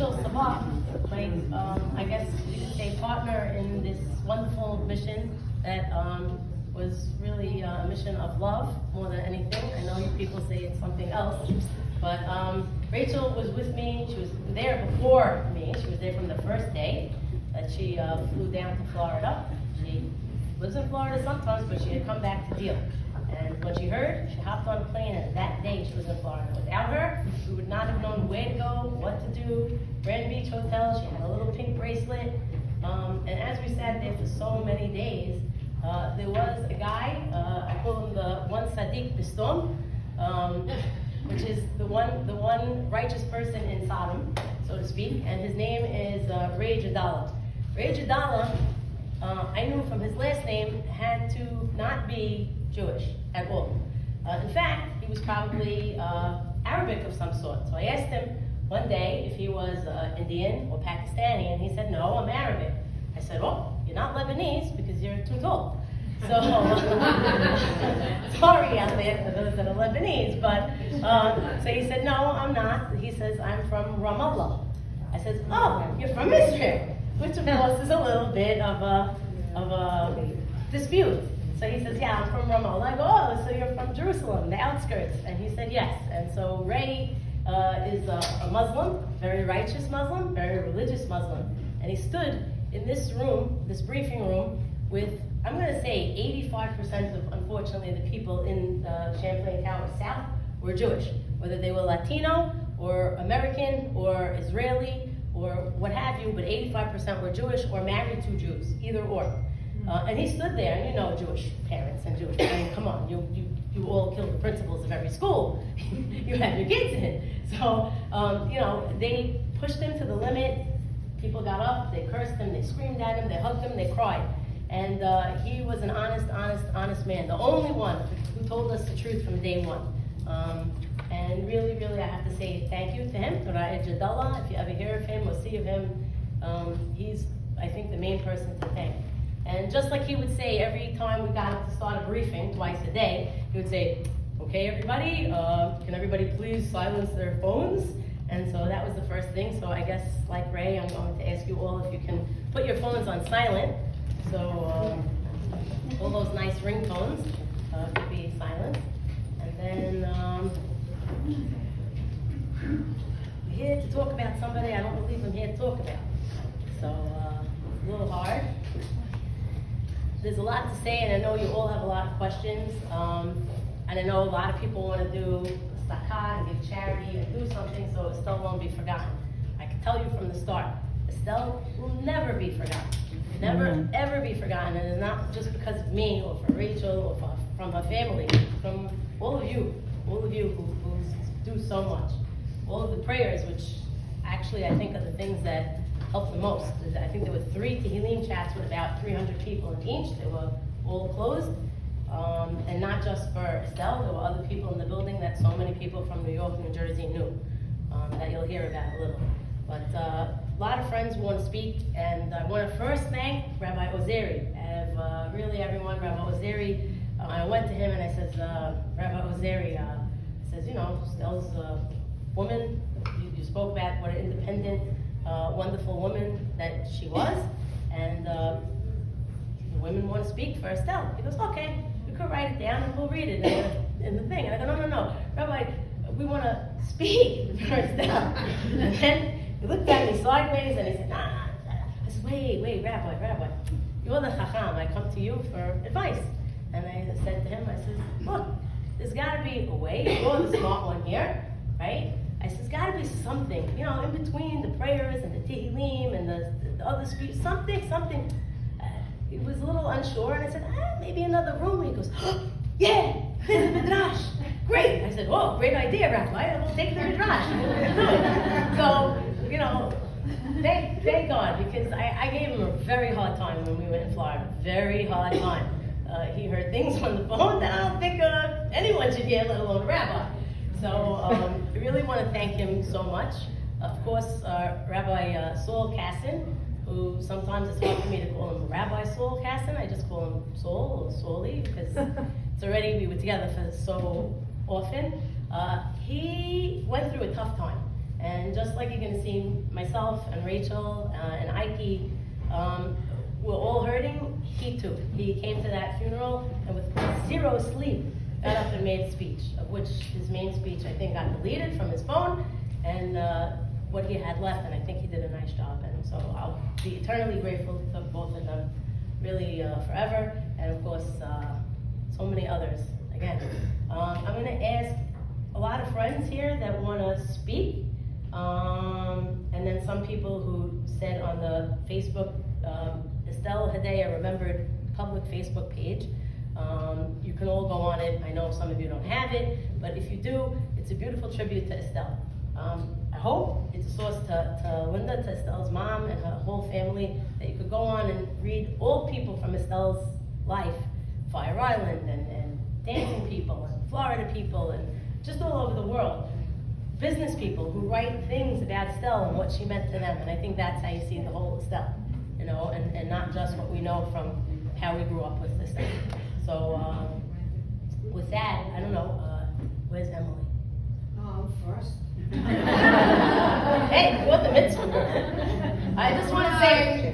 Rachel Sabah, my, I guess you could say partner in this wonderful mission that was really a mission of love more than anything. I know you people say it's something else, but Rachel was with me. She was there before me. She was there from the first day that she flew down to Florida. She lives in Florida sometimes, but she had come back to deal. And when she heard, she hopped on a plane, and that day she was in Florida. Without her, we would not have known where to go, what to do. Grand Beach Hotel, she had a little pink bracelet. And as we sat there for so many days, there was a guy, I call him the one Sadiq Bistom, which is the one righteous person in Sodom, so to speak, and his name is Ray Jadallah. Ray Jadallah, I knew from his last name, had to not be Jewish at all. In fact, he was probably Arabic of some sort. So I asked him one day if he was Indian or Pakistani, and he said, no, I'm Arabic. I said, well, you're not Lebanese because you're too tall. So, sorry out there for those that are Lebanese, but, so he said, no, I'm not. He says, I'm from Ramallah. I said, oh, you're from Israel, which of course is a little bit of a dispute. So he says, yeah, I'm from Ramallah. I go, oh, so you're from Jerusalem, the outskirts. And he said, yes. And so Ray is a Muslim, very righteous Muslim, very religious Muslim. And he stood in this room, this briefing room, with, I'm going to say 85% of, unfortunately, the people in Champlain Tower South were Jewish. Whether they were Latino, or American, or Israeli, or what have you, but 85% were Jewish or married to Jews, either or. And he stood there, and you know Jewish parents and Jewish parents, come on, you all killed the principals of every school. You have your kids in. So, you know, they pushed him to the limit. People got up, they cursed him, they screamed at him, they hugged him, they cried. And he was an honest man. The only one who told us the truth from day one. And really, I have to say thank you to him, to Ra'ed Jadallah. If you ever hear of him or see of him, he's, I think, the main person to thank. And just like he would say every time we got up to start a briefing, twice a day, he would say, okay, everybody, can everybody please silence their phones? And so that was the first thing. So I guess, like Ray, I'm going to ask you all if you can put your phones on silent. So all those nice ringtones could be silent. And then we're here to talk about somebody I don't believe I'm here to talk about. So a little hard. There's a lot to say, and I know you all have a lot of questions. And I know a lot of people want to do zakat and give charity and do something so Estelle won't be forgotten. I can tell you from the start, Estelle will never be forgotten. Never, ever be forgotten. And it's not just because of me or for Rachel or from her family, from all of you who do so much. All of the prayers, which actually I think are the things that helped the most. I think there were 3 Tehillim chats with about 300 people in each. They were all closed. And not just for Estelle, there were other people in the building that so many people from New York and New Jersey knew, that you'll hear about a little. But a lot of friends want to speak, and I want to first thank Rabbi Ozeri. Really everyone, Rabbi Ozeri, I went to him and I said, Rabbi Ozeri, says, you know, Estelle's a woman, you spoke about what an independent, wonderful woman that she was, and women want to speak for Estelle. He goes, okay, you could write it down and we'll read it in the thing. And I go, no, Rabbi, we want to speak for Estelle. And then he looked at me sideways and he said, nah. I said, wait, Rabbi, you're the Chacham. I come to you for advice. And I said to him, I said, look, there's got to be a way. You're the smart one here, right? I said, there's got to be something, you know, in between the prayers and the Tehillim and the other speech, something. He was a little unsure, and I said, maybe another room. He goes, yeah, there's a midrash. Great. I said, whoa, great idea, Rabbi. We'll take the midrash. So, you know, thank God, because I gave him a very hard time when we went in Florida. Very hard time. He heard things on the phone that I don't think anyone should hear, let alone a rabbi. So I really want to thank him so much. Of course, Rabbi Saul Kassin, who sometimes it's hard for me to call him Rabbi Saul Kassin. I just call him Saul or Sauli because it's already, we were together for so often. He went through a tough time. And just like you're gonna see myself and Rachel and Ike, we're all hurting, he too. He came to that funeral and with 0 sleep, got up and made a speech, of which his main speech, I think, got deleted from his phone, and what he had left, and I think he did a nice job. And so I'll be eternally grateful to both of them, really forever, and of course, so many others. Again, I'm gonna ask a lot of friends here that wanna speak, and then some people who said on the Facebook, Estelle Hedaya Remembered public Facebook page. You can all go on it. I know some of you don't have it, but if you do, it's a beautiful tribute to Estelle. I hope it's a source to Linda, to Estelle's mom and her whole family, that you could go on and read all people from Estelle's life, Fire Island and dancing people and Florida people and just all over the world. Business people who write things about Estelle and what she meant to them, and I think that's how you see the whole Estelle, you know, and not just what we know from how we grew up with Estelle. So with that, I don't know, where's Emily? First. Hey, what the mitzvah? I just want to say,